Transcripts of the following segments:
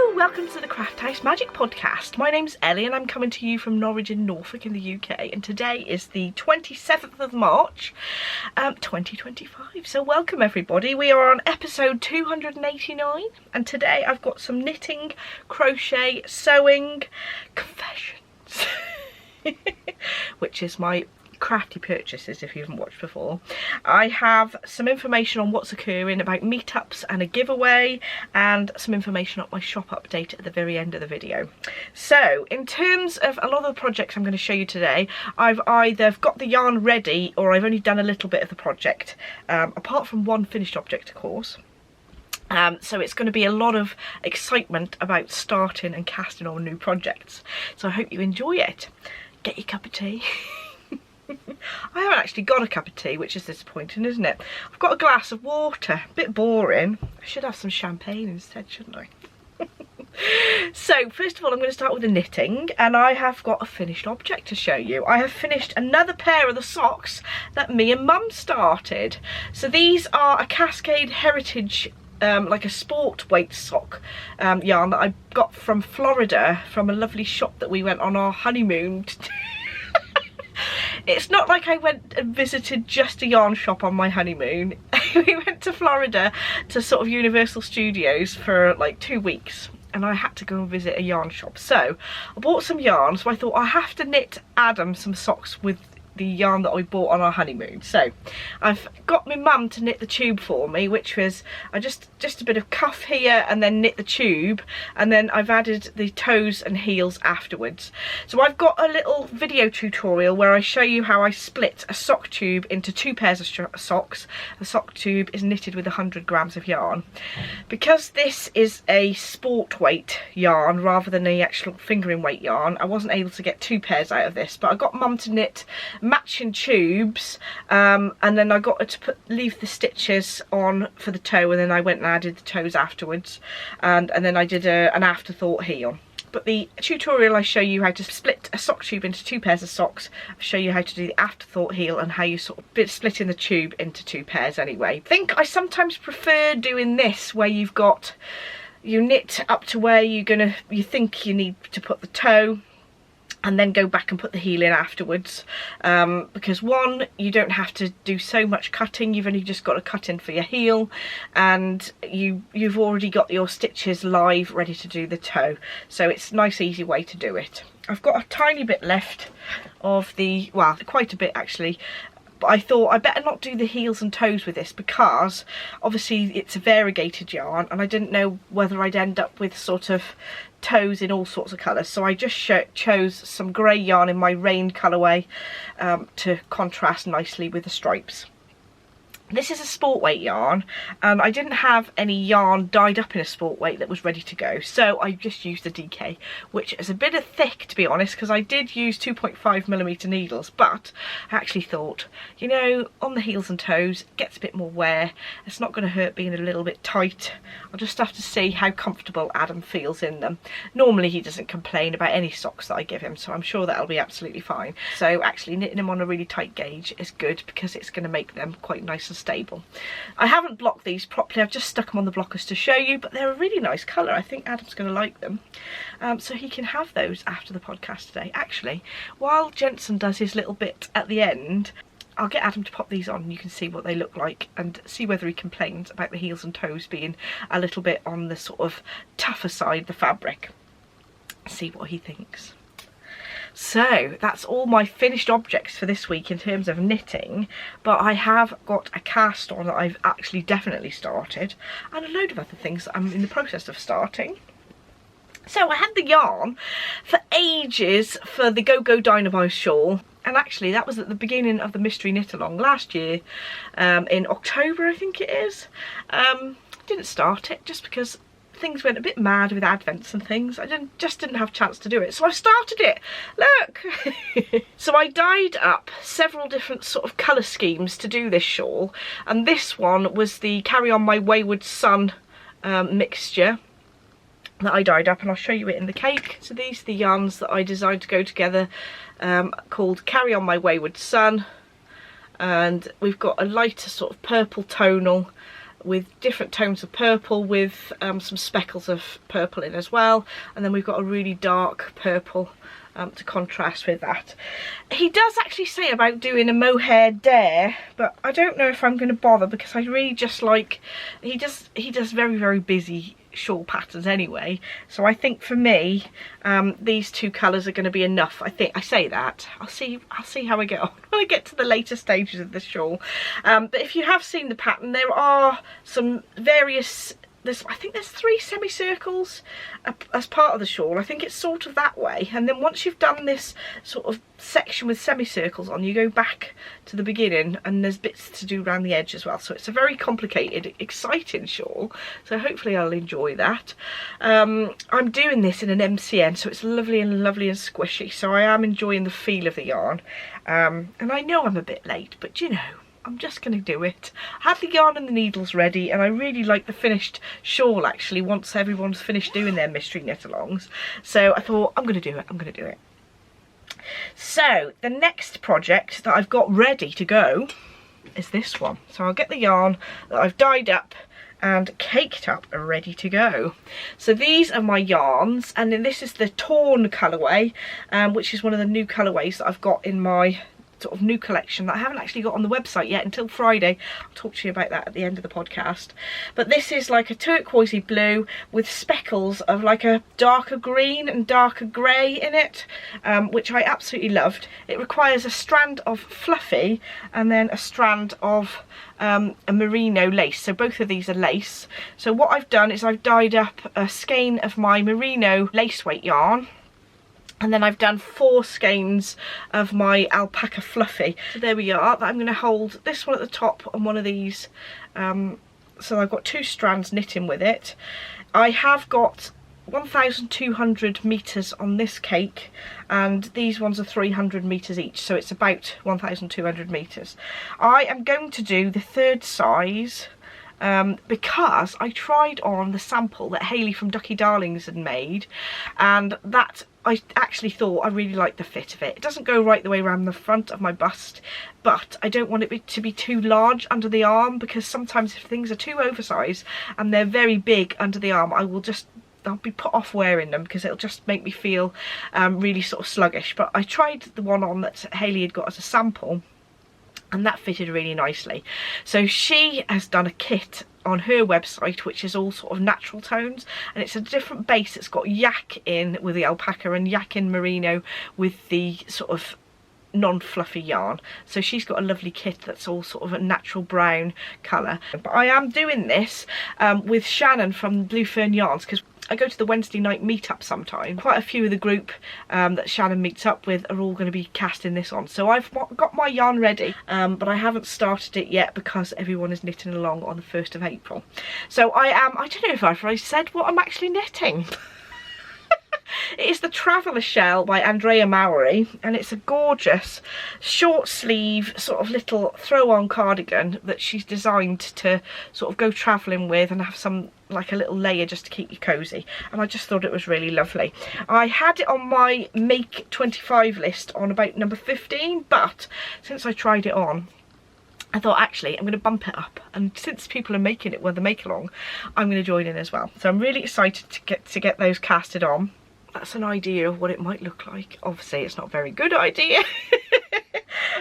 Hello, welcome to the Craft House Magic Podcast. My name's Ellie and I'm coming to you from Norwich in Norfolk in the UK, and today is the 27th of March 2025. So welcome everybody. We are on episode 289 and today I've got some knitting, crochet, sewing, confessions which is my crafty purchases if you haven't watched before. I have some information on what's occurring about meetups and a giveaway, and some information on my shop update at the very end of the video. So in terms of a lot of the projects I'm going to show you today, I've either got the yarn ready or I've only done a little bit of the project, apart from one finished object of course. So it's going to be a lot of excitement about starting and casting on new projects, so I hope you enjoy it. Get your cup of tea. I haven't actually got a cup of tea, which is disappointing, isn't it? I've got a glass of water. A bit boring. I should have some champagne instead, shouldn't I? So first of all I'm going to start with the knitting, and I have got a finished object to show you. I have finished another pair of the socks that me and Mum started. So these are a Cascade Heritage like a sport weight sock yarn that I got from Florida, from a lovely shop that we went on our honeymoon to. It's not like I went and visited just a yarn shop on my honeymoon. We went to Florida to sort of Universal Studios for like 2 weeks, and I had to go and visit a yarn shop. So I bought some yarn, so I thought I have to knit Adam some socks with the yarn that I bought on our honeymoon. So I've got my mum to knit the tube for me, which was just a bit of cuff here and then knit the tube, and then I've added the toes and heels afterwards. So I've got a little video tutorial where I show you how I split a sock tube into 2 pairs of socks. The sock tube is knitted with 100 grams of yarn. Because this is a sport weight yarn rather than the actual fingering weight yarn, I wasn't able to get 2 pairs out of this, but I got mum to knit matching tubes, and then I got her to leave the stitches on for the toe, and then I went and added the toes afterwards, and then I did an afterthought heel. But the tutorial I show you how to split a sock tube into 2 pairs of socks. I show you how to do the afterthought heel and how you sort of splitting the tube into 2 pairs anyway. I think I sometimes prefer doing this where you knit up to where you think you need to put the toe, and then go back and put the heel in afterwards, because one, you don't have to do so much cutting. You've only just got to cut in for your heel, and you've already got your stitches live ready to do the toe. So it's a nice easy way to do it. I've got a tiny bit left of the, well, quite a bit actually, but I thought I better not do the heels and toes with this because obviously it's a variegated yarn, and I didn't know whether I'd end up with sort of toes in all sorts of colours. So I just chose some grey yarn in my Rain colourway to contrast nicely with the stripes. This is a sport weight yarn, and I didn't have any yarn dyed up in a sport weight that was ready to go, so I just used the DK, which is a bit of thick to be honest, because I did use 2.5mm needles, but I actually thought, you know, on the heels and toes it gets a bit more wear, it's not going to hurt being a little bit tight. I'll just have to see how comfortable Adam feels in them. Normally he doesn't complain about any socks that I give him, so I'm sure that'll be absolutely fine. So actually knitting them on a really tight gauge is good because it's going to make them quite nice and stable. I haven't blocked these properly, I've just stuck them on the blockers to show you, but they're a really nice colour. I think Adam's going to like them, so he can have those after the podcast today. Actually, while Jensen does his little bit at the end, I'll get Adam to pop these on and you can see what they look like and see whether he complains about the heels and toes being a little bit on the sort of tougher side of the fabric. See what he thinks. So that's all my finished objects for this week in terms of knitting, but I have got a cast on that I've actually definitely started, and a load of other things that I'm in the process of starting. So I had the yarn for ages for the Go Dynamo shawl, and actually that was at the beginning of the mystery knit along last year, in October I think it is. Didn't start it just because things went a bit mad with advents and things. I just didn't have a chance to do it, so I started it. Look. So I dyed up several different sort of colour schemes to do this shawl, and this one was the Carry On My Wayward Son mixture that I dyed up, and I'll show you it in the cake. So these are the yarns that I designed to go together, called Carry On My Wayward Son, and we've got a lighter sort of purple tonal with different tones of purple with some speckles of purple in as well, and then we've got a really dark purple to contrast with that. He does actually say about doing a mohair dare, but I don't know if I'm going to bother, because I really just like, he does very, very busy shawl patterns anyway, so I think for me these two colours are going to be enough. I say that I'll see how I get on when I get to the later stages of the shawl. But if you have seen the pattern, there are some various, I think there's 3 semicircles as part of the shawl. I think it's sort of that way, and then once you've done this sort of section with semicircles on, you go back to the beginning and there's bits to do around the edge as well. So it's a very complicated, exciting shawl, so hopefully I'll enjoy that. I'm doing this in an MCN, so it's lovely and squishy, so I am enjoying the feel of the yarn. And I know I'm a bit late, but you know, I'm just going to do it. I had the yarn and the needles ready, and I really like the finished shawl actually once everyone's finished doing their mystery knit alongs. So I thought, I'm going to do it. So the next project that I've got ready to go is this one. So I'll get the yarn that I've dyed up and caked up and ready to go. So these are my yarns, and then this is the Torn colourway, which is one of the new colourways that I've got in my sort of new collection that I haven't actually got on the website yet until Friday. I'll talk to you about that at the end of the podcast. But this is like a turquoisey blue with speckles of like a darker green and darker grey in it, which I absolutely loved. It requires a strand of fluffy and then a strand of a merino lace, so both of these are lace. So what I've done is I've dyed up a skein of my merino lace weight yarn, and then I've done 4 skeins of my alpaca fluffy. So there we are. I'm going to hold this one at the top and one of these. So I've got 2 strands knitting with it. I have got 1,200 meters on this cake, and these ones are 300 meters each, so it's about 1,200 meters. I am going to do the 3rd size because I tried on the sample that Hayley from Ducky Darlings had made, and that I actually thought I really liked the fit of it. It doesn't go right the way around the front of my bust, but I don't want it to be too large under the arm, because sometimes if things are too oversized and they're very big under the arm, I'll be put off wearing them because it'll just make me feel really sort of sluggish. But I tried the one on that Hayley had got as a sample, and that fitted really nicely. So she has done a kit on her website which is all sort of natural tones, and it's a different base. It's got yak in with the alpaca and yak in merino with the sort of non-fluffy yarn. So she's got a lovely kit that's all sort of a natural brown colour. But I am doing this with Shannon from Blue Fern Yarns, because I go to the Wednesday night meetup sometime. Quite a few of the group that Shannon meets up with are all going to be casting this on. So I've got my yarn ready, but I haven't started it yet because everyone is knitting along on the 1st of April. So I don't know if I've already said what I'm actually knitting. It is the Traveller Shell by Andrea Mowry, and it's a gorgeous short sleeve sort of little throw-on cardigan that she's designed to sort of go travelling with and have some like a little layer just to keep you cosy, and I just thought it was really lovely. I had it on my make 25 list on about number 15, but since I tried it on, I thought actually I'm going to bump it up, and since people are making it with the make along, I'm going to join in as well. So I'm really excited to get those casted on. That's an idea of what it might look like. Obviously it's not a very good idea.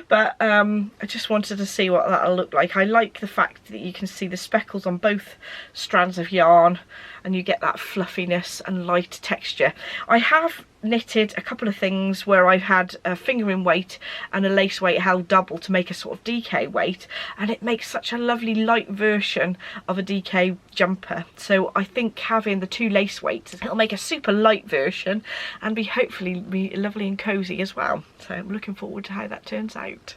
But I just wanted to see what that'll look like. I like the fact that you can see the speckles on both strands of yarn, and you get that fluffiness and light texture. I have knitted a couple of things where I've had a fingering weight and a lace weight held double to make a sort of DK weight, and it makes such a lovely light version of a DK jumper. So I think having the 2 lace weights, it'll make a super light version and hopefully be lovely and cozy as well. So I'm looking forward to how that turns out.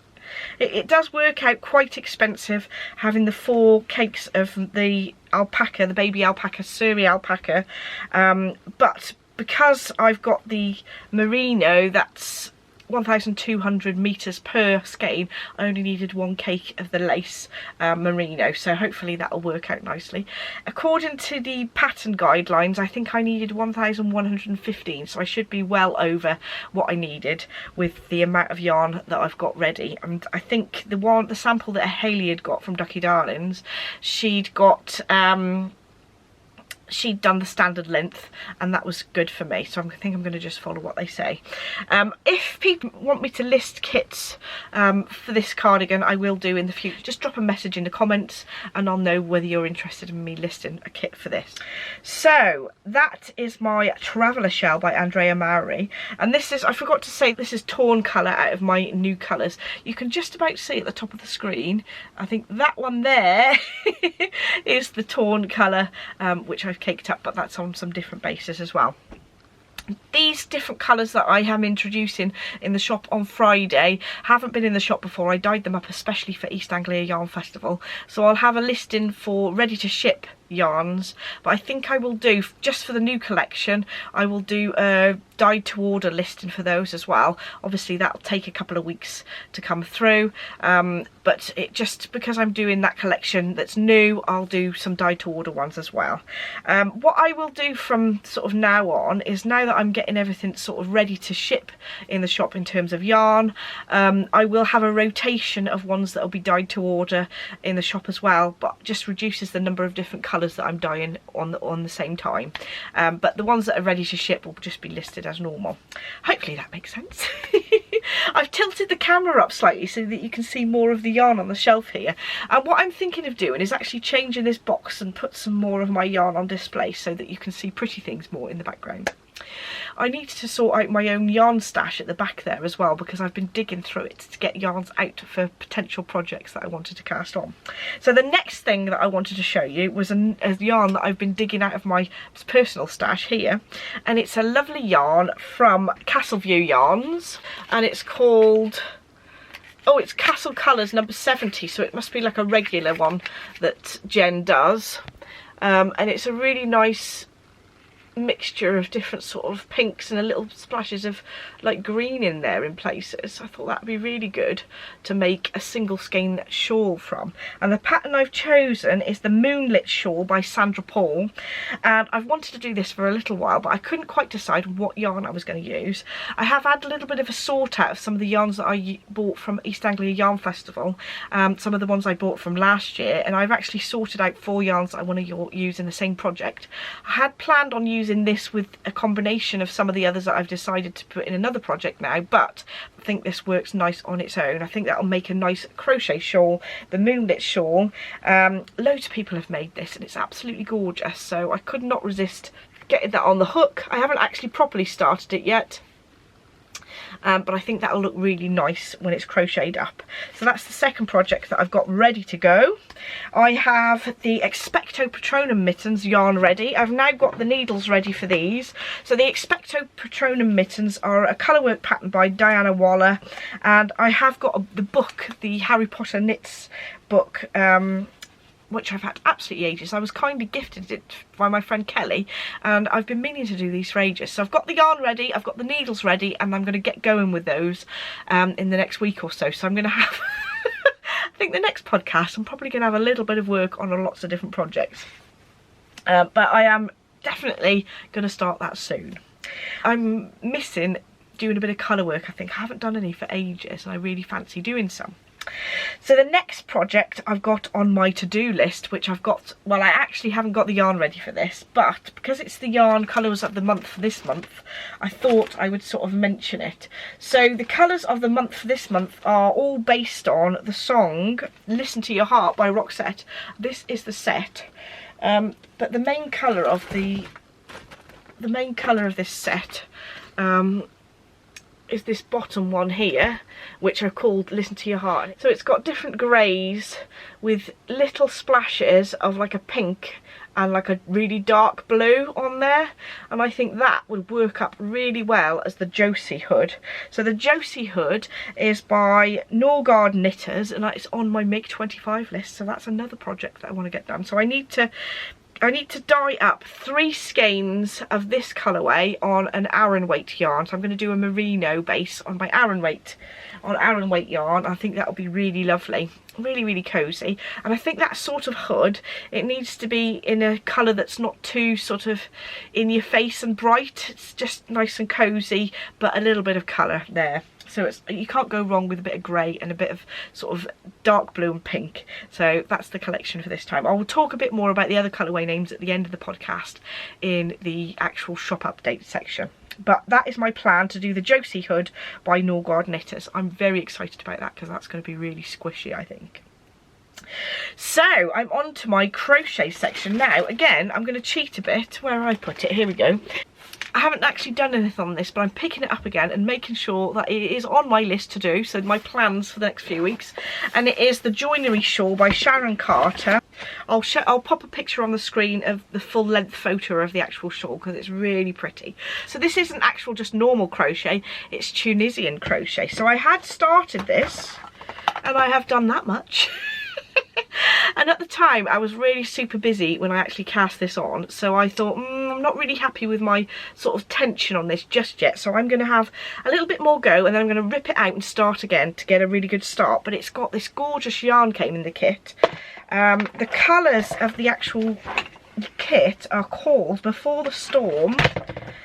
It does work out quite expensive having the 4 cakes of the alpaca, the baby alpaca, Surrey alpaca, but because I've got the merino that's 1,200 meters per skein, I only needed 1 cake of the lace merino, so hopefully that'll work out nicely. According to the pattern guidelines, I think I needed 1,115, so I should be well over what I needed with the amount of yarn that I've got ready. And I think the sample that Hayley had got from Ducky Darlings, she'd got she'd done the standard length, and that was good for me, so I think I'm going to just follow what they say. If people want me to list kits for this cardigan, I will do in the future. Just drop a message in the comments and I'll know whether you're interested in me listing a kit for this. So that is my Traveller Shell by Andrea Mowry, and this is, I forgot to say, this is torn colour out of my new colours. You can just about see at the top of the screen, I think that one there is the torn colour, which I've caked up, but that's on some different bases as well. These different colours that I am introducing in the shop on Friday haven't been in the shop before. I dyed them up especially for East Anglia Yarn Festival, so I'll have a listing for ready to ship yarns, but I think I will do, just for the new collection, I will do a dyed to order listing for those as well. Obviously that'll take a couple of weeks to come through, but it just, because I'm doing that collection that's new, I'll do some dyed to order ones as well. What I will do from sort of now on is, now that I'm getting everything sort of ready to ship in the shop in terms of yarn, I will have a rotation of ones that will be dyed to order in the shop as well, but just reduces the number of different colours that I'm dyeing on the same time. But the ones that are ready to ship will just be listed as normal. Hopefully that makes sense. I've tilted the camera up slightly so that you can see more of the yarn on the shelf here, and what I'm thinking of doing is actually changing this box and put some more of my yarn on display so that you can see pretty things more in the background. I need to sort out my own yarn stash at the back there as well, because I've been digging through it to get yarns out for potential projects that I wanted to cast on. So the next thing that I wanted to show you was a yarn that I've been digging out of my personal stash here, and it's a lovely yarn from Castleview Yarns, and it's called, oh, it's Castle Colours number 70, so it must be like a regular one that Jen does, and it's a really nice mixture of different sort of pinks and a little splashes of like green in there in places. I thought that'd be really good to make a single skein shawl from, and the pattern I've chosen is the Moonlit shawl by Sandra, and I've wanted to do this for a little while, but I couldn't quite decide what yarn I was going to use. I have had a little bit of a sort out of some of the yarns that I bought from East Anglia Yarn Festival, some of the ones I bought from last year, and I've actually sorted out 4 yarns that I want to use in the same project. I had planned on using this with a combination of some of the others that I've decided to put in another project now, but I think this works nice on its own. I think that'll make a nice crochet shawl, the Moonlit shawl. Loads of people have made this and it's absolutely gorgeous, so I could not resist getting that on the hook. I haven't actually properly started it yet, but I think that'll look really nice when it's crocheted up. So that's the second project that I've got ready to go. I have the Expecto Patronum mittens yarn ready. I've now got the needles ready for these. So the Expecto Patronum mittens are a colourwork pattern by Walla, and I have got the book, the Harry Potter Knits book, which I've had absolutely ages. I was kindly gifted it by my friend Kelly, and I've been meaning to do these for ages. So I've got the yarn ready, I've got the needles ready, and I'm going to get going with those in the next week or so. So I'm going to have, I think the next podcast, I'm probably going to have a little bit of work on lots of different projects. But I am definitely going to start that soon. I'm missing doing a bit of colour work, I think. I haven't done any for ages, and I really fancy doing some. So the next project I've got on my to-do list, which I've got, well, I actually haven't got the yarn ready for this, but because it's the yarn colours of the month for this month, I thought I would sort of mention it. So the colours of the month for this month are all based on the song Listen to Your Heart by Roxette. This is the set, but the main colour of this set is this bottom one here, which are called Listen to Your Heart. So it's got different greys with little splashes of like a pink and like a really dark blue on there, and I think that would work up really well as the Josie hood. So the Josie hood is by NorgardKnitters, and it's on my Make 25 list, so that's another project that I want to get done. So I need to to dye up 3 skeins of this colourway on an Aran weight yarn. So I'm going to do a merino base on my Aran weight yarn. I think that'll be really lovely, really cosy. And I think that sort of hood, it needs to be in a colour that's not too sort of in your face and bright. It's just nice and cosy, but a little bit of colour there. So you can't go wrong with a bit of grey and a bit of sort of dark blue and pink. So that's the collection for this time. I will talk a bit more about the other colourway names at the end of the podcast in the actual shop update section. But that is my plan, to do the Josie hood by NorgardKnitters. I'm very excited about that because that's going to be really squishy, I think. So I'm on to my crochet section now. Again, I'm going to cheat a bit where I put it. Here we go. I haven't actually done anything on this, but I'm picking it up again and making sure that it is on my list to do, so my plans for the next few weeks. And it is the Joinery Shawl by Sharon Carter. I'll pop a picture on the screen of the full length photo of the actual shawl because it's really pretty. So this isn't actual just normal crochet, it's Tunisian crochet. So I had started this and I have done that much. And at the time I was really super busy when I actually cast this on, so I thought I'm not really happy with my sort of tension on this just yet, so I'm going to have a little bit more go and then I'm going to rip it out and start again to get a really good start. But it's got this gorgeous yarn came in the kit. The colours of the actual kit are called Before the Storm,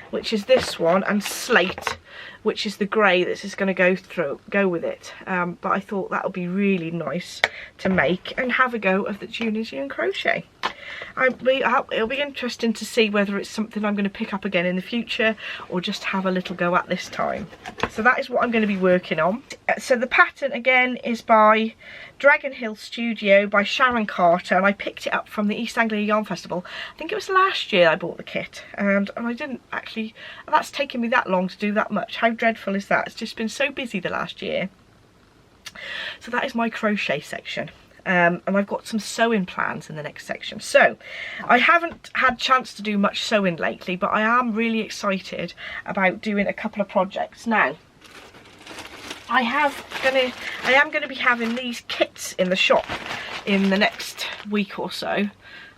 which is this one, and Slate, which is the grey this is going to go with it. But I thought that would be really nice to make and have a go of the Tunisian crochet. It'll be interesting to see whether it's something I'm going to pick up again in the future or just have a little go at this time. So that is what I'm going to be working on. So the pattern again is by Dragon Hill Studio by Sharon Carter, and I picked it up from the East Anglia Yarn Festival. I think it was last year I bought the kit, and I didn't actually, that's taken me that long to do that much. How dreadful is that? It's just been so busy the last year. So that is my crochet section. And I've got some sewing plans in the next section. So I haven't had a chance to do much sewing lately, but I am really excited about doing a couple of projects. Now I am going to be having these kits in the shop in the next week or so.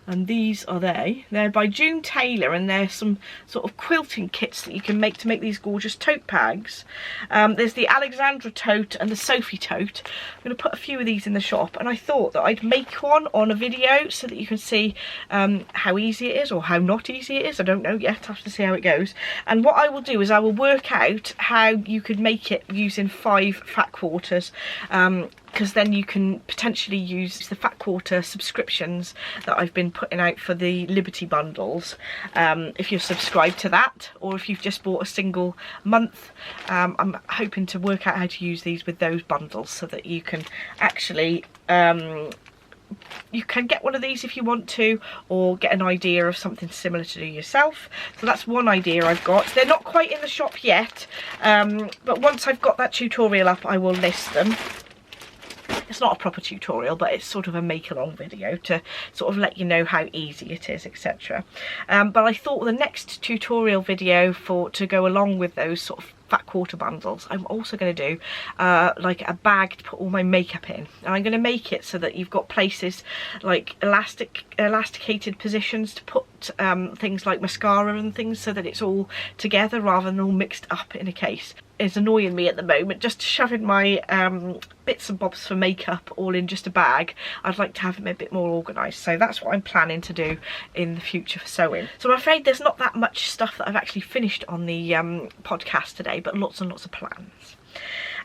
And these are they're by June Taylor, and they're some sort of quilting kits that you can make to make these gorgeous tote bags. There's the Alexandra tote and the Sophie tote. I'm going to put a few of these in the shop, and I thought that I'd make one on a video so that you can see how easy it is or how not easy it is. I don't know yet, I have to see how it goes. And what I will do is I will work out how you could make it using 5 fat quarters, because then you can potentially use the fat quarter subscriptions that I've been putting out for the Liberty bundles, if you're subscribed to that, or if you've just bought a single month. I'm hoping to work out how to use these with those bundles so that you can actually you can get one of these if you want to, or get an idea of something similar to do yourself. So that's one idea I've got. They're not quite in the shop yet, but once I've got that tutorial up I will list them. It's not a proper tutorial, but it's sort of a make-along video to sort of let you know how easy it is, etc. But I thought the next tutorial video to go along with those sort of fat quarter bundles, I'm also going to do like a bag to put all my makeup in, and I'm going to make it so that you've got places like elasticated positions to put things like mascara and things, so that it's all together rather than all mixed up in a case. It's annoying me at the moment just shoving my bits and bobs for makeup all in just a bag. I'd like to have them a bit more organised, so that's what I'm planning to do in the future for sewing. So I'm afraid there's not that much stuff that I've actually finished on the podcast today, but lots and lots of plans.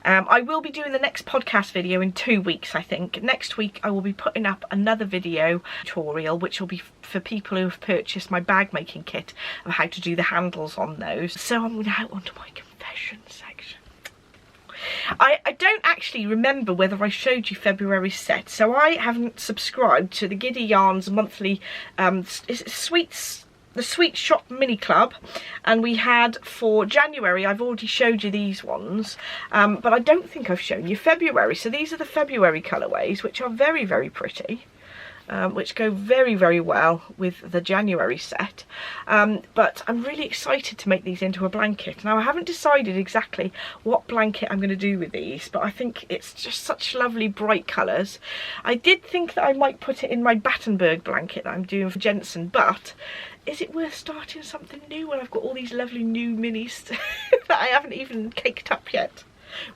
I will be doing the next podcast video in 2 weeks, I think. Next week I will be putting up another video tutorial, which will be for people who have purchased my bag making kit, of how to do the handles on those. So I'm now onto my confession section. I don't actually remember whether I showed you February's set, so I haven't subscribed to the Giddy Yarns monthly the Sweet Shop Mini Club, and we had for January, I've already showed you these ones, but I don't think I've shown you February. So these are the February colourways, which are very, very pretty. which go very, very well with the January set. But I'm really excited to make these into a blanket. Now, I haven't decided exactly what blanket I'm going to do with these, but I think it's just such lovely bright colours. I did think that I might put it in my Battenberg blanket that I'm doing for Jensen, but is it worth starting something new when I've got all these lovely new minis that I haven't even caked up yet?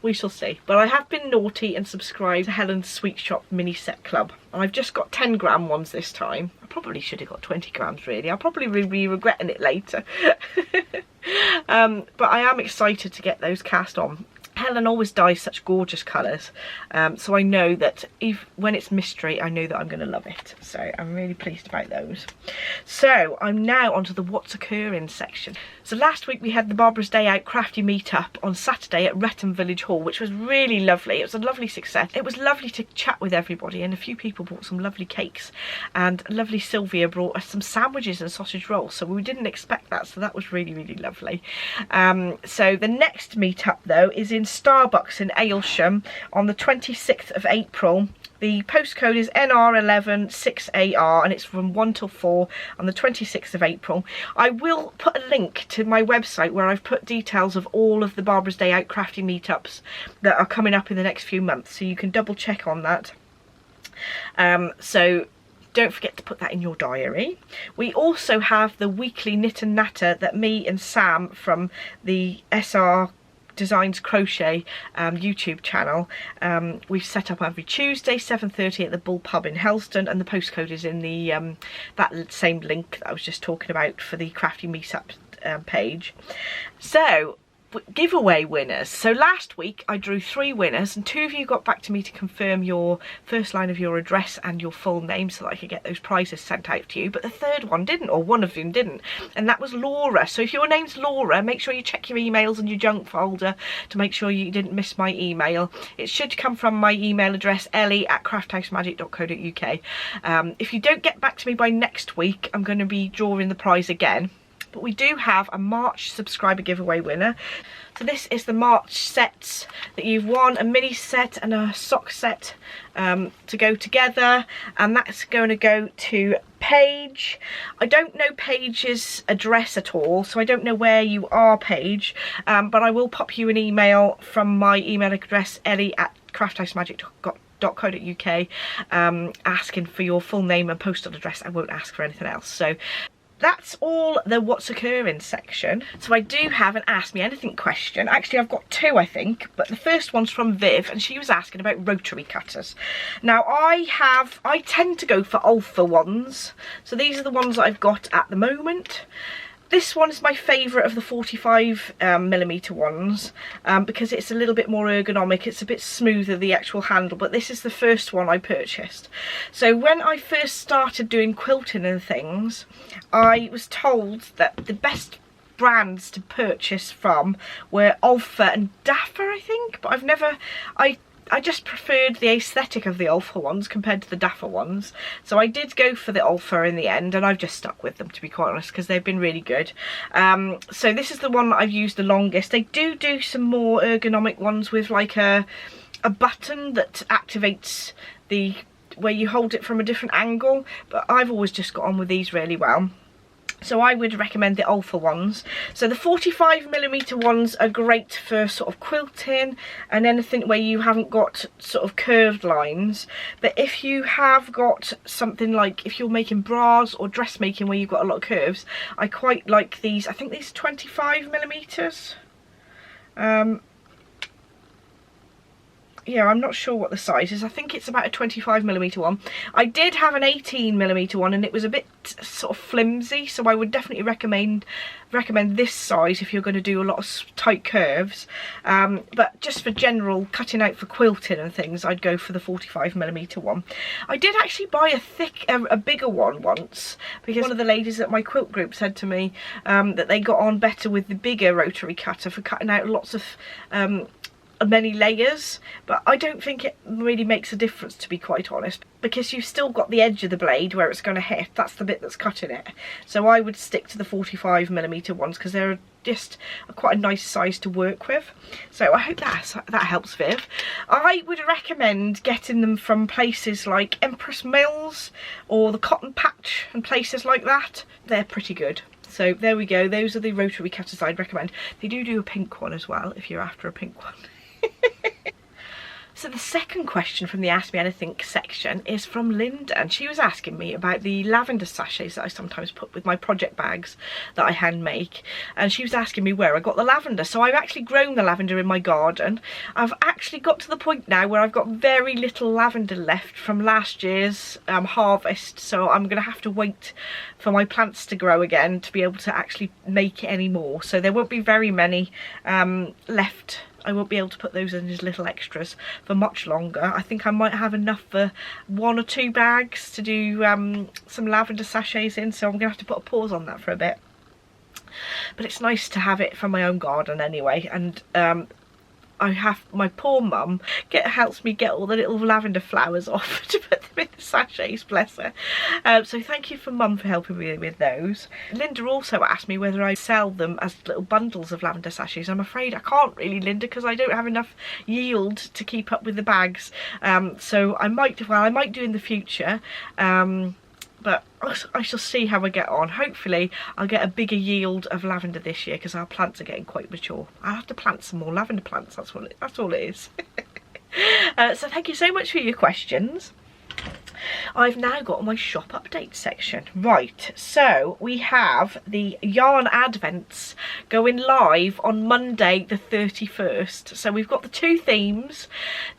We shall see. But I have been naughty and subscribed to Helen's Sweet Shop Mini Set Club. And I've just got 10-gram ones this time. I probably should have got 20 grams really. I'll probably be regretting it later. But I am excited to get those cast on. Helen always dyes such gorgeous colours, so I know that when it's mystery, I know that I'm going to love it. So I'm really pleased about those. So I'm now onto the what's occurring section. So last week we had the Barbara's Day Out crafty meetup on Saturday at Wretham Village Hall, which was really lovely. It was a lovely success. It was lovely to chat with everybody, and a few people bought some lovely cakes, and lovely Sylvia brought us some sandwiches and sausage rolls, so we didn't expect that, so that was really, really lovely. So the next meetup though is in Starbucks in Aylsham on the 26th of April. The postcode is NR116AR and it's from 1 till 4 on the 26th of April. I will put a link to my website where I've put details of all of the Barbara's Day Out crafty meetups that are coming up in the next few months, so you can double check on that. So don't forget to put that in your diary. We also have the weekly knit and natter that me and Sam from the SR Designs Crochet YouTube channel, we've set up every Tuesday 7:30 at the Bull Pub in Helston, and the postcode is in the that same link that I was just talking about for the crafty meetup page. So giveaway winners. So last week I drew 3 winners, and 2 of you got back to me to confirm your first line of your address and your full name so that I could get those prizes sent out to you, but the third one didn't, or one of them didn't, and that was Laura. So if your name's Laura, make sure you check your emails and your junk folder to make sure you didn't miss my email. It should come from my email address, ellie@crafthousemagik.co.uk. If you don't get back to me by next week, I'm going to be drawing the prize again. But we do have a March subscriber giveaway winner. So this is the March sets that you've won, a mini set and a sock set to go together, and that's going to go to Paige. I don't know Paige's address at all, so I don't know where you are, Paige, but I will pop you an email from my email address, ellie@crafthousemagik.co.uk, asking for your full name and postal address. I won't ask for anything else. So that's all the what's occurring section. So I do have an ask me anything question. Actually, I've got 2, I think, but the first one's from Viv, and she was asking about rotary cutters. Now I tend to go for Alpha ones, so these are the ones that I've got at the moment. This one is my favourite of the 45mm ones, because it's a little bit more ergonomic. It's a bit smoother, the actual handle, but this is the first one I purchased. So when I first started doing quilting and things, I was told that the best brands to purchase from were Alpha and Daffer, I think, but I just preferred the aesthetic of the Alpha ones compared to the Daffer ones. So I did go for the Alpha in the end, and I've just stuck with them, to be quite honest, because they've been really good. So this is the one that I've used the longest. They do some more ergonomic ones with like a button that activates where you hold it from a different angle, but I've always just got on with these really well. So I would recommend the Alpha ones. So the 45mm ones are great for sort of quilting and anything where you haven't got sort of curved lines. But if you have got something like, if you're making bras or dressmaking where you've got a lot of curves, I quite like these. I think these are 25mm. Yeah, I'm not sure what the size is. I think it's about a 25mm one. I did have an 18mm one, and it was a bit sort of flimsy, so I would definitely recommend this size if you're going to do a lot of tight curves. But just for general cutting out for quilting and things, I'd go for the 45mm one. I did actually buy a bigger one once, because one of the ladies at my quilt group said to me that they got on better with the bigger rotary cutter for cutting out lots of many layers, but I don't think it really makes a difference, to be quite honest, because you've still got the edge of the blade where it's going to hit. That's the bit that's cutting it. So I would stick to the 45mm ones because they're just quite a nice size to work with. So I hope that helps, Viv. I would recommend getting them from places like Empress Mills or the Cotton Patch and places like that. They're pretty good. So there we go, those are the rotary cutters I'd recommend. They do a pink one as well, if you're after a pink one. So the second question from the Ask Me Anything section is from Linda, and she was asking me about the lavender sachets that I sometimes put with my project bags that I hand make, and she was asking me where I got the lavender. So I've actually grown the lavender in my garden. I've actually got to the point now where I've got very little lavender left from last year's harvest, so I'm going to have to wait for my plants to grow again to be able to actually make any more. So there won't be very many left. I won't be able to put those in as little extras for much longer. I think I might have enough for 1 or 2 bags to do some lavender sachets in, so I'm going to have to put a pause on that for a bit. But it's nice to have it from my own garden anyway, and I have my poor mum helps me get all the little lavender flowers off to put them in the sachets, bless her. So thank you for mum for helping me with those. Linda also asked me whether I sell them as little bundles of lavender sachets. I'm afraid I can't really, Linda, because I don't have enough yield to keep up with the bags. So I might do in the future. But I shall see how I get on. Hopefully I'll get a bigger yield of lavender this year because our plants are getting quite mature. I'll have to plant some more lavender plants, that's all it is. So thank you so much for your questions. I've now got my shop update section. Right, so we have the yarn advents going live on Monday the 31st. So we've got the 2 themes,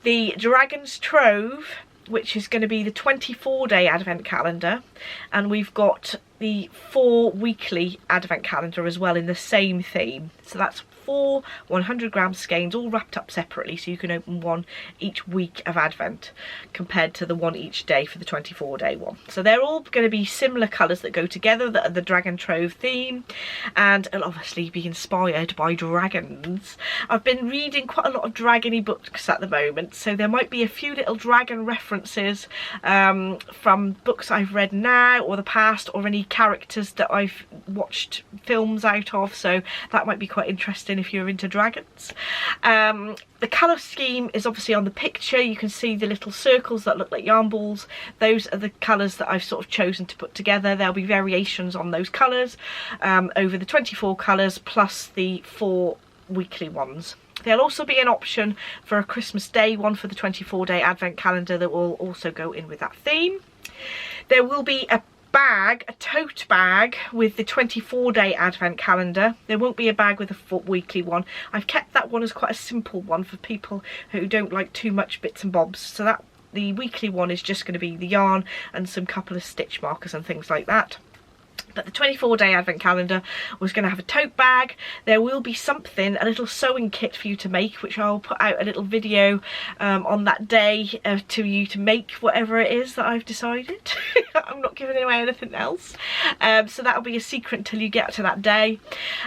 the Dragon's Trove, which is going to be the 24-day advent calendar, and we've got the 4 weekly advent calendar as well in the same theme. So that's 4 100-gram skeins all wrapped up separately, so you can open one each week of advent compared to the one each day for the 24-day one. So they're all going to be similar colours that go together, that are the Dragon Trove theme, and it'll obviously be inspired by dragons. I've been reading quite a lot of dragony books at the moment, so there might be a few little dragon references from books I've read now or the past, or any characters that I've watched films out of, so that might be quite interesting if you're into dragons. The colour scheme is obviously on the picture. You can see the little circles that look like yarn balls. Those are the colours that I've sort of chosen to put together. There'll be variations on those colours over the 24 colours plus the 4 weekly ones. There'll also be an option for a Christmas Day one for the 24-day advent calendar that will also go in with that theme. There will be a tote bag with the 24-day advent calendar. There won't be a bag with a weekly one. I've kept that one as quite a simple one for people who don't like too much bits and bobs. So that the weekly one is just going to be the yarn and some couple of stitch markers and things like that. But the 24-day advent calendar was going to have a tote bag. There will be something, a little sewing kit for you to make, which I'll put out a little video on that day to you to make whatever it is that I've decided. I'm not giving away anything else. So that'll be a secret until you get to that day.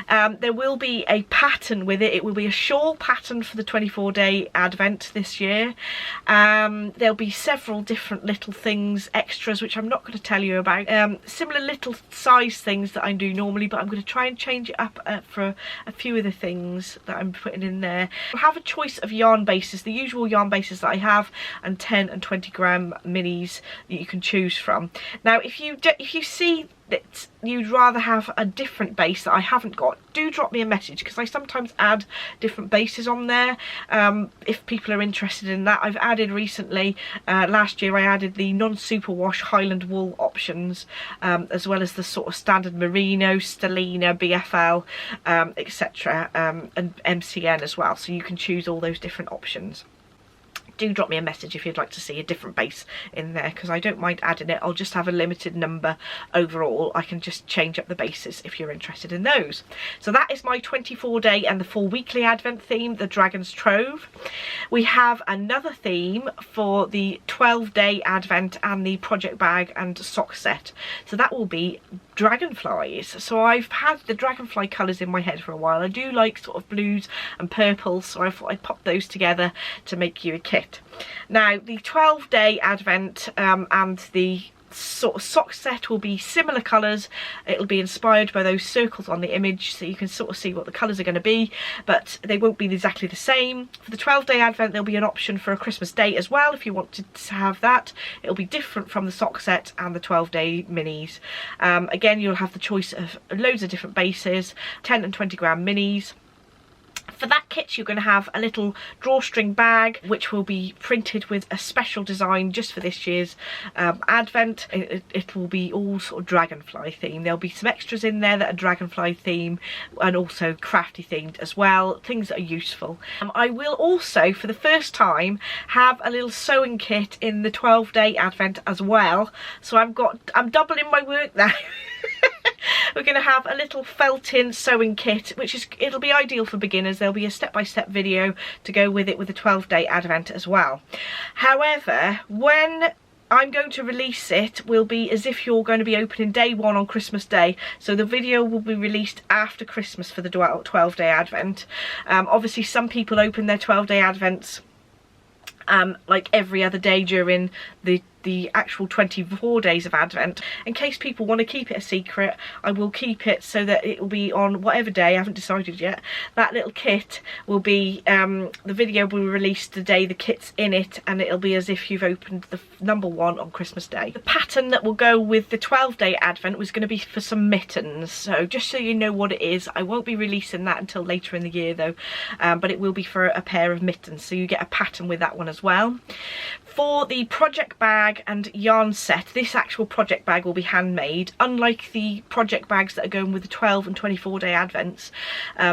There will be a pattern with it. It will be a shawl pattern for the 24-day advent this year. There'll be several different little things, extras, which I'm not going to tell you about. Similar little size things that I do normally, but I'm going to try and change it up for a few of the things that I'm putting in there. I'll have a choice of yarn bases, the usual yarn bases that I have, and 10 and 20 gram minis that you can choose from. Now if you see that you'd rather have a different base that I haven't got, do drop me a message, because I sometimes add different bases on there if people are interested in that. I've added recently, last year I added the non-superwash Highland wool options, as well as the sort of standard merino, stellina, BFL, etc, and MCN as well, so you can choose all those different options. Do drop me a message if you'd like to see a different base in there, because I don't mind adding it. I'll just have a limited number overall. I can just change up the bases if you're interested in those. So that is my 24-day and the 4 weekly advent theme, the Dragon's Trove. We have another theme for the 12-day advent and the project bag and sock set. So that will be dragonflies. So I've had the dragonfly colours in my head for a while. I do like sort of blues and purples, so I thought I'd pop those together to make you a kit. Now the 12-day advent and the sort of sock set will be similar colours. It'll be inspired by those circles on the image, so you can sort of see what the colours are going to be, but they won't be exactly the same. For the 12-day advent there'll be an option for a Christmas day as well if you want to have that. It'll be different from the sock set and the 12-day minis. Again, you'll have the choice of loads of different bases, 10 and 20 gram minis. For that kit you're going to have a little drawstring bag which will be printed with a special design just for this year's advent. It will be all sort of dragonfly themed. There'll be some extras in there that are dragonfly themed and also crafty themed as well, things that are useful. I will also for the first time have a little sewing kit in the 12-day advent as well, so I'm doubling my work now. We're going to have a little felt-in sewing kit, it'll be ideal for beginners. There'll be a step-by-step video to go with it with the 12-day advent as well. However, when I'm going to release it will be as if you're going to be opening day one on Christmas Day, so the video will be released after Christmas for the 12-day advent. Obviously some people open their 12-day advents like every other day during the actual 24 days of Advent. In case people want to keep it a secret, I will keep it so that it will be on whatever day, I haven't decided yet. That little kit will be, the video will be released the day the kit's in it, and it'll be as if you've opened the number one on Christmas Day. The pattern that will go with the 12-day Advent was going to be for some mittens, so just so you know what it is. I won't be releasing that until later in the year though, but it will be for a pair of mittens, so you get a pattern with that one as well. For the project bag and yarn set, this actual project bag will be handmade. Unlike the project bags that are going with the 12 and 24-day advents,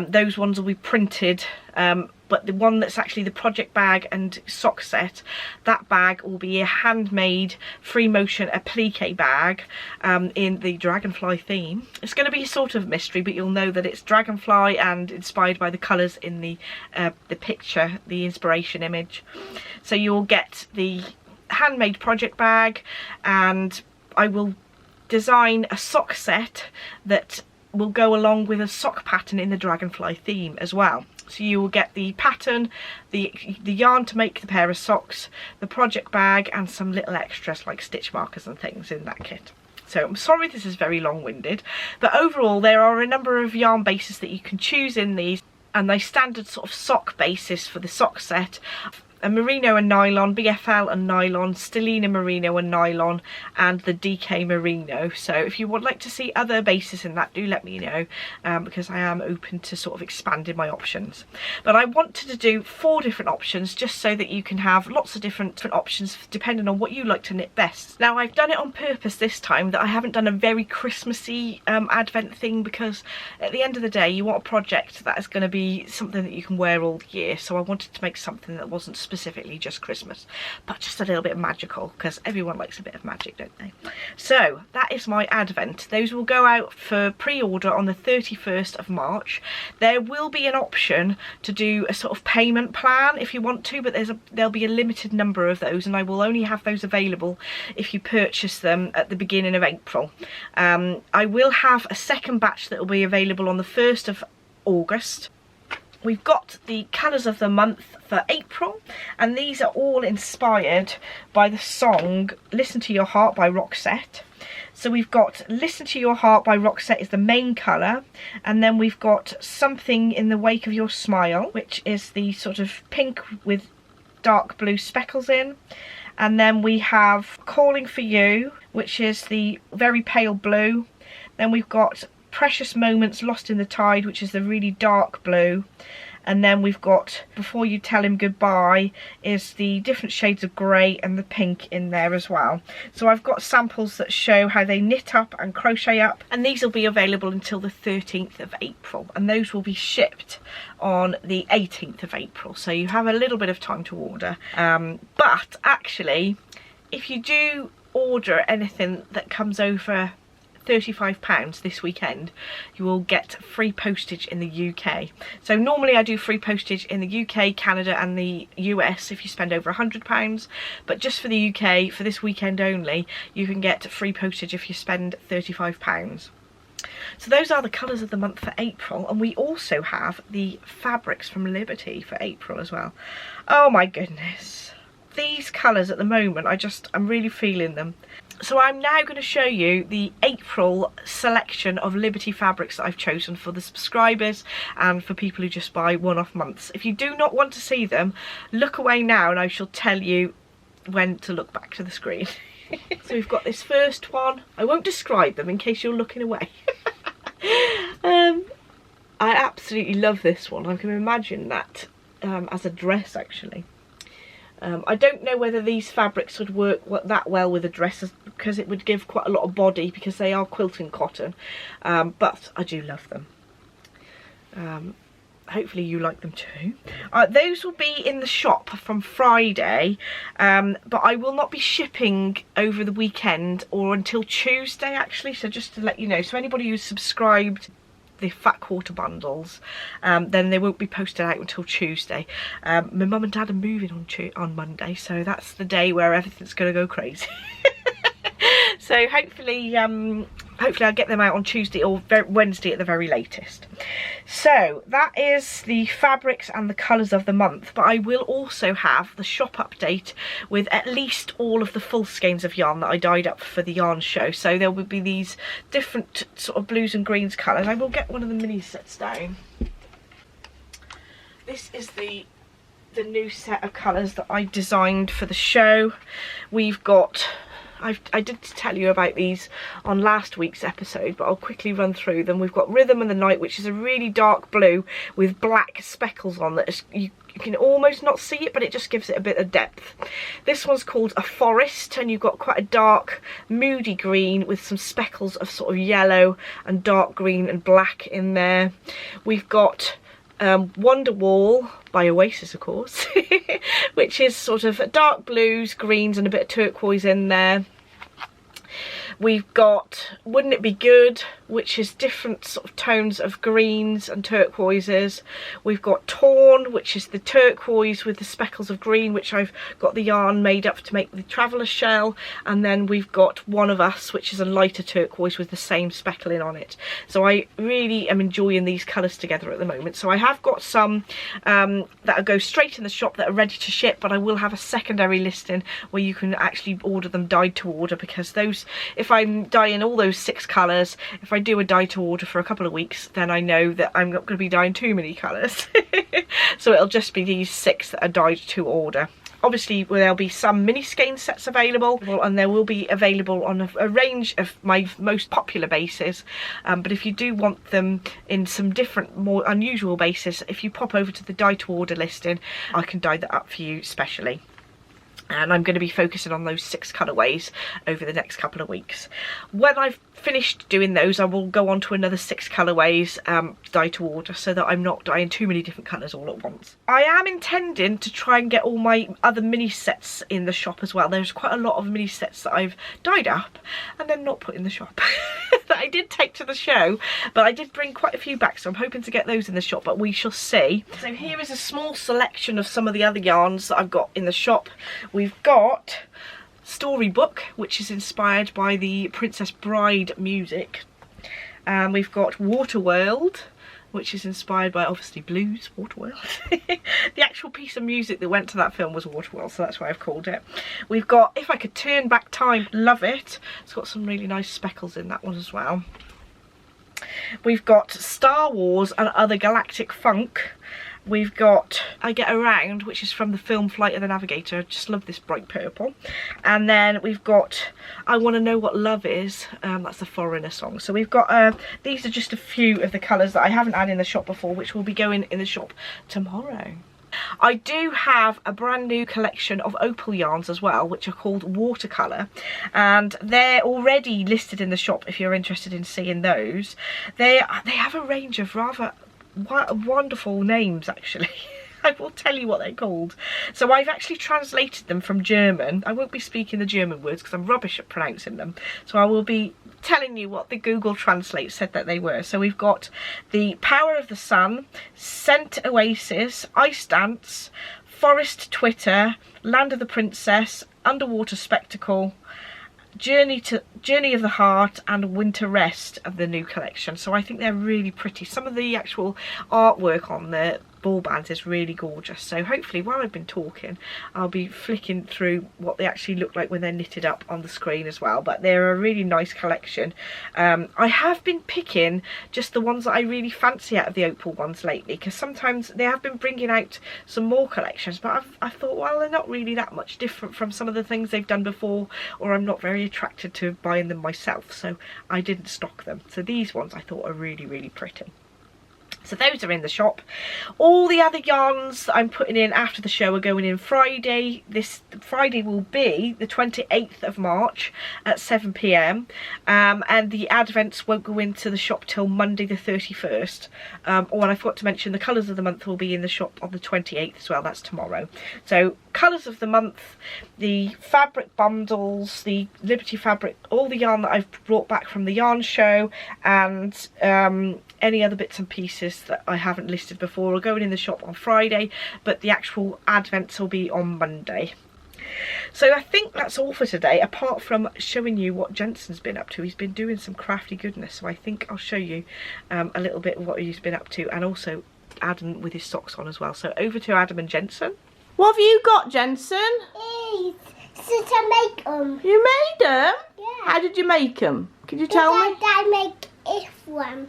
those ones will be printed, but the one that's actually the project bag and sock set, that bag will be a handmade free motion applique bag in the dragonfly theme. It's going to be a sort of mystery, but you'll know that it's dragonfly and inspired by the colours in the picture, the inspiration image. So you'll get the handmade project bag, and I will design a sock set that will go along with a sock pattern in the dragonfly theme as well. So you will get the pattern, the yarn to make the pair of socks, the project bag, and some little extras like stitch markers and things in that kit. So I'm sorry this is very long-winded, but overall there are a number of yarn bases that you can choose in these, and they standard sort of sock basis for the sock set. A merino and nylon, BFL and nylon, stellina merino and nylon, and the DK merino. So if you would like to see other bases in that, do let me know, because I am open to sort of expanding my options. But I wanted to do 4 different options just so that you can have lots of different options depending on what you like to knit best. Now I've done it on purpose this time that I haven't done a very Christmassy advent thing, because at the end of the day you want a project that is going to be something that you can wear all year. So I wanted to make something that wasn't specifically just Christmas, but just a little bit magical, because everyone likes a bit of magic, don't they? So that is my advent. Those will go out for pre-order on the 31st of March. There will be an option to do a sort of payment plan if you want to, but there'll be a limited number of those, and I will only have those available if you purchase them at the beginning of April. I will have a second batch that will be available on the 1st of August. We've got the colours of the month for April, and these are all inspired by the song Listen to Your Heart by Roxette. So we've got Listen to Your Heart by Roxette is the main colour, and then we've got Something in the Wake of Your Smile, which is the sort of pink with dark blue speckles in. And then we have Calling for You, which is the very pale blue. Then we've got Precious Moments Lost in the Tide, which is the really dark blue. And then we've got Before You Tell Him Goodbye is the different shades of grey and the pink in there as well. So I've got samples that show how they knit up and crochet up, and these will be available until the 13th of April, and those will be shipped on the 18th of April, so you have a little bit of time to order. But actually, if you do order anything that comes over £35 this weekend, you will get free postage in the UK. So normally I do free postage in the UK, Canada and the US if you spend over £100, but just for the UK, for this weekend only, you can get free postage if you spend £35. So those are the colours of the month for April, and we also have the fabrics from Liberty for April as well. Oh my goodness, these colours at the moment, I'm really feeling them. So I'm now going to show you the April selection of Liberty fabrics that I've chosen for the subscribers and for people who just buy one-off months. If you do not want to see them, look away now and I shall tell you when to look back to the screen. So we've got this first one. I won't describe them in case you're looking away. I absolutely love this one. I can imagine that as a dress actually. I don't know whether these fabrics would work that well with a dress because it would give quite a lot of body because they are quilting cotton, but I do love them. Hopefully you like them too. Those will be in the shop from Friday, but I will not be shipping over the weekend or until Tuesday actually, so just to let you know. So anybody who's subscribed the fat quarter bundles, then they won't be posted out until Tuesday. My mum and dad are moving on Monday, so that's the day where everything's going to go crazy. So hopefully I'll get them out on Tuesday or Wednesday at the very latest. So that is the fabrics and the colours of the month, but I will also have the shop update with at least all of the full skeins of yarn that I dyed up for the yarn show. So there will be these different sort of blues and greens colours. I will get one of the mini sets down. This is the new set of colours that I designed for the show. We've got, I did tell you about these on last week's episode, but I'll quickly run through them. We've got Rhythm of the Night, which is a really dark blue with black speckles on that. You can almost not see it, but it just gives it a bit of depth. This one's called A Forest, and you've got quite a dark, moody green with some speckles of sort of yellow and dark green and black in there. We've got Wonderwall by Oasis, of course, which is sort of dark blues, greens and a bit of turquoise in there. We've got Wouldn't It Be Good, which is different sort of tones of greens and turquoises. We've got Torn, which is the turquoise with the speckles of green, which I've got the yarn made up to make the traveller shell. And then we've got One of Us, which is a lighter turquoise with the same speckling on it. So I really am enjoying these colours together at the moment. So I have got some that go straight in the shop that are ready to ship, but I will have a secondary listing where you can actually order them dyed to order, because those, if I'm dyeing all those 6 colours, if I do a dye to order for a couple of weeks, then I know that I'm not going to be dyeing too many colours. So it'll just be these 6 that are dyed to order. Obviously there'll be some mini skein sets available, and there will be available on a range of my most popular bases, but if you do want them in some different, more unusual bases, if you pop over to the dye to order listing, I can dye that up for you specially. And I'm going to be focusing on those 6 colourways over the next couple of weeks. When I've finished doing those, I will go on to another 6 colourways dye to order, so that I'm not dyeing too many different colours all at once. I am intending to try and get all my other mini sets in the shop as well. There's quite a lot of mini sets that I've dyed up and then not put in the shop that I did take to the show, but I did bring quite a few back, so I'm hoping to get those in the shop, but we shall see. So here is a small selection of some of the other yarns that I've got in the shop. We've got Storybook, which is inspired by the Princess Bride music. We've got Waterworld, which is inspired by, obviously, blues, Waterworld. The actual piece of music that went to that film was Waterworld, so that's why I've called it. We've got If I Could Turn Back Time, love it. It's got some really nice speckles in that one as well. We've got Star Wars and Other Galactic Funk. We've got I Get Around, which is from the film Flight of the Navigator. I just love this bright purple. And then we've got I Want to Know What Love Is. That's the Foreigner song. So we've got, these are just a few of the colours that I haven't had in the shop before, which will be going in the shop tomorrow. I do have a brand new collection of opal yarns as well, which are called Watercolour, and they're already listed in the shop if you're interested in seeing those. They have a range of rather wonderful names, actually. I will tell you what they're called. So I've actually translated them from German. I won't be speaking the German words because I'm rubbish at pronouncing them. So I will be telling you what the Google Translate said that they were. So we've got the Power of the Sun, Scent Oasis, Ice Dance, Forest Twitter, Land of the Princess, Underwater Spectacle, Journey of the Heart, and Winter Rest of the new collection. So I think they're really pretty. Some of the actual artwork on the ball bands is really gorgeous. So hopefully while I've been talking I'll be flicking through what they actually look like when they're knitted up on the screen as well. But they're a really nice collection. I have been picking just the ones that I really fancy out of the opal ones lately, because sometimes they have been bringing out some more collections, but I thought, well, they're not really that much different from some of the things they've done before, or I'm not very attracted to buying them myself, so I didn't stock them. So these ones I thought are really, really pretty. So those are in the shop. All the other yarns that I'm putting in after the show are going in Friday. This Friday will be the 28th of March at 7 PM. And the advents won't go into the shop till Monday the 31st. And I forgot to mention the colours of the month will be in the shop on the 28th as well. That's tomorrow. So colours of the month, the fabric bundles, the Liberty fabric, all the yarn that I've brought back from the yarn show, and any other bits and pieces that I haven't listed before are going in the shop on Friday, but the actual advents will be on Monday. So I think that's all for today, apart from showing you what Jensen's been up to. He's been doing some crafty goodness, so I think I'll show you a little bit of what he's been up to, and also Adam with his socks on as well. So over to Adam and Jensen. What have you got, Jensen? Since I make them. You made them? Yeah. How did you make them? Could you tell me? I make if one.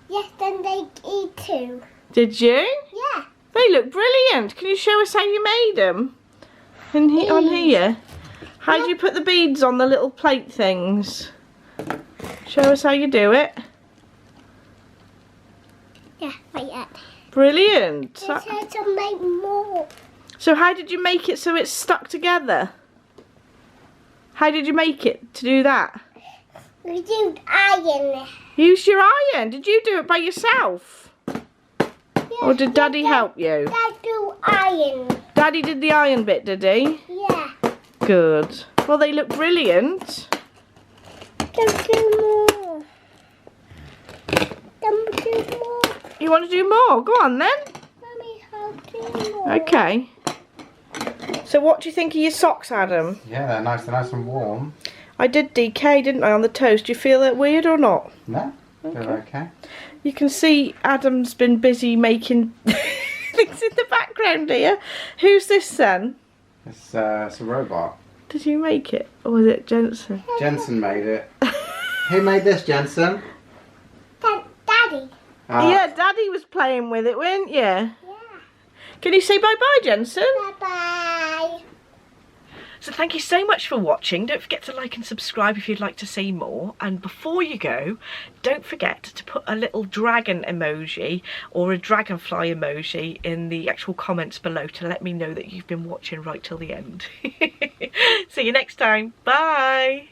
Yes, then they eat two. Did you? Yeah. They look brilliant. Can you show us how you made them? On here. How do you put the beads on the little plate things? Show us how you do it. Yeah, like that. Brilliant. I said to make more. So how did you make it so it's stuck together? How did you make it to do that? We used iron. Use your iron. Did you do it by yourself? Yeah, Or did Daddy help you? Dad do iron. Daddy did the iron bit, did he? Yeah. Good. Well, they look brilliant. Don't do more. Don't do more. You want to do more? Go on then. Mommy, I'll do more. Okay. So what do you think of your socks, Adam? Yeah, they're nice and warm. I did DK, didn't I, on the toast? Do you feel that weird or not? No, they're okay. You can see Adam's been busy making things in the background here. Who's this then? It's a robot. Did you make it? Or was it Jensen? Jensen made it. Who made this, Jensen? Daddy. Yeah, Daddy was playing with it, weren't you? Yeah. Can you say bye-bye, Jensen? Bye-bye. So thank you so much for watching. Don't forget to like and subscribe if you'd like to see more. And before you go, don't forget to put a little dragon emoji or a dragonfly emoji in the actual comments below to let me know that you've been watching right till the end. See you next time. Bye.